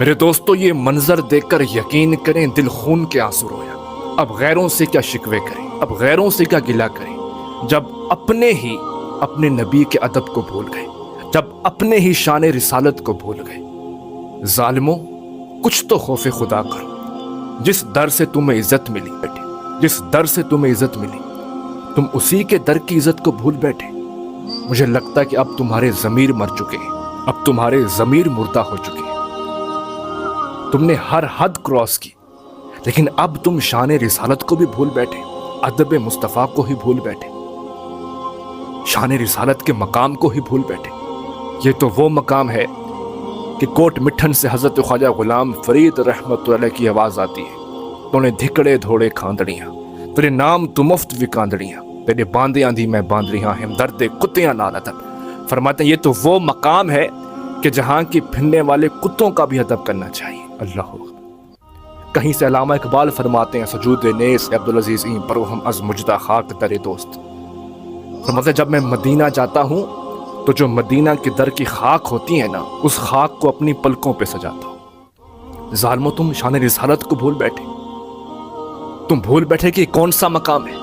میرے دوستو یہ منظر دیکھ کر یقین کریں دل خون کے آنسو رویا۔ اب غیروں سے کیا شکوے کریں، اب غیروں سے کیا گلہ کریں، جب اپنے ہی اپنے نبی کے ادب کو بھول گئے، جب اپنے ہی شان رسالت کو بھول گئے۔ ظالموں کچھ تو خوف خدا کرو، جس در سے تمہیں عزت ملی بیٹھے، جس در سے تمہیں عزت ملی تم اسی کے در کی عزت کو بھول بیٹھے۔ مجھے لگتا ہے کہ اب تمہارے ضمیر مر چکے ہیں، اب تمہارے ضمیر مردہ ہو چکے ہیں۔ تم نے ہر حد کراس کی، لیکن اب تم شان رسالت کو بھی بھول بیٹھے، ادب مصطفیٰ کو ہی بھول بیٹھے، شان رسالت کے مقام کو ہی بھول بیٹھے۔ یہ تو وہ مقام ہے کہ کوٹ مٹھن سے حضرت خواجہ غلام فرید رحمت اللہ کی آواز آتی ہے، تو نے دھکڑے دھوڑے کھاندڑیاں، تیرے نام تو مفت وکاندڑیاں، تیرے باندیاں دی میں باندریاں ہم درد کتیاں نال ادب۔ فرماتے ہیں یہ تو وہ مقام ہے کہ جہاں کی پھرنے والے کتوں کا بھی ادب کرنا چاہیے۔ اللہ کہیں سے علامہ اقبال فرماتے ہیں سجود نیس عبدالعزیز این پرو ہم از مجدہ خاک ترے دوست۔ فرماتے ہیں جب میں مدینہ جاتا ہوں تو جو مدینہ کے در کی خاک ہوتی ہے نا، اس خاک کو اپنی پلکوں پہ سجاتا ہوں۔ ظالموں تم شان رسالت کو بھول بیٹھے، تم بھول بیٹھے کہ کون سا مقام ہے۔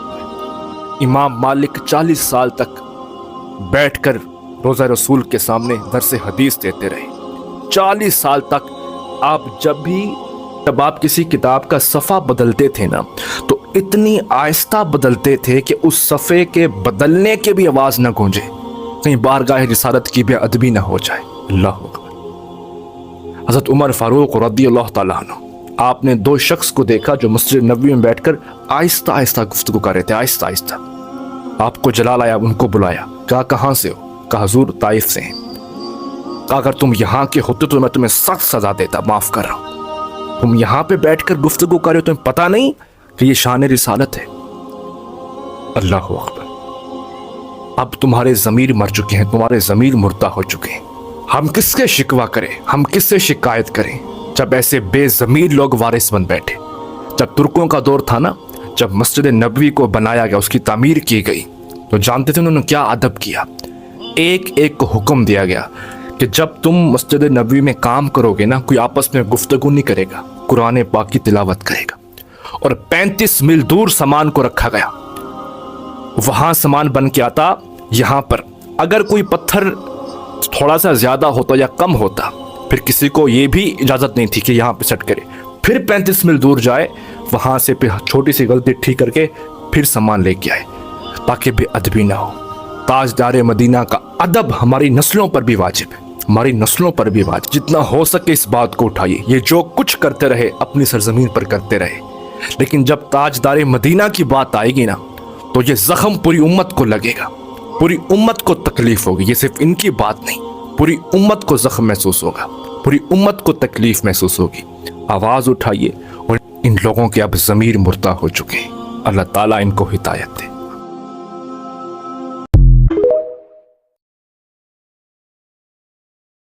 امام مالک 40 سال تک بیٹھ کر روزہ رسول کے سامنے درس حدیث دیتے رہے۔ 40 سال تک آپ جب آپ کسی کتاب کا صفحہ بدلتے تھے نا تو اتنی آہستہ بدلتے تھے کہ اس صفحے کے بدلنے کے بھی آواز نہ گونجے، کہیں بارگاہ رسالت کی بے ادبی نہ ہو جائے۔ اللہ اکبر۔ حضرت عمر فاروق رضی اللہ تعالیٰ عنہ، آپ نے 2 شخص کو دیکھا جو مسجد نبوی میں بیٹھ کر آہستہ آہستہ گفتگو کر رہے تھے، آہستہ آہستہ۔ آپ کو جلال آیا، ان کو بلایا، کہا کہاں سے ہو؟ کہا حضور طائف سے ہیں۔ کہا اگر تم یہاں کے ہوتے تو میں تمہیں سخت سزا دیتا، معاف کر رہا ہوں۔ تم یہاں پہ بیٹھ کر گفتگو کر رہے ہو، تمہیں پتہ نہیں کہ یہ شان رسالت ہے۔ اللہ اکبر۔ اب تمہارے ضمیر مر چکے ہیں، تمہارے ضمیر مردہ ہو چکے ہیں۔ ہم کس کے شکوہ کریں، ہم کس سے شکایت کریں جب ایسے بے ضمیر لوگ وارث بن بیٹھے۔ جب ترکوں کا دور تھا نا، جب مسجد نبوی کو بنایا گیا، اس کی تعمیر کی گئی، تو جانتے تھے انہوں نے کیا ادب کیا۔ ایک ایک کو حکم دیا گیا کہ جب تم مسجد نبوی میں کام کرو گے نا، کوئی آپس میں گفتگو نہیں کرے گا، قرآن پاک کی تلاوت کرے گا۔ اور 35 میل دور سامان کو رکھا گیا، وہاں سامان بن کے آتا، یہاں پر اگر کوئی پتھر تھوڑا سا زیادہ ہوتا یا کم ہوتا، پھر کسی کو یہ بھی اجازت نہیں تھی کہ یہاں پہ سٹ کرے، پھر 35 میل دور جائے، وہاں سے پھر چھوٹی سی غلطی ٹھیک کر کے پھر سامان لے کے آئے، تاکہ بے ادبی نہ ہو۔ تاجدار مدینہ کا ادب ہماری نسلوں پر بھی واجب ہے، ہماری نسلوں پر بھی واجب۔ جتنا ہو سکے اس بات کو اٹھائیے۔ یہ جو کچھ کرتے رہے اپنی سرزمین پر کرتے رہے، لیکن جب تاجدار مدینہ کی بات آئے گی نا تو یہ زخم پوری امت کو لگے گا، پوری امت کو تکلیف ہوگی۔ یہ صرف ان کی بات نہیں، پوری امت کو زخم محسوس ہوگا، پوری امت کو تکلیف محسوس ہوگی۔ آواز اٹھائیے، اور ان لوگوں کے اب ضمیر مردہ ہو چکے ہیں۔ اللہ تعالیٰ ان کو ہدایت دے۔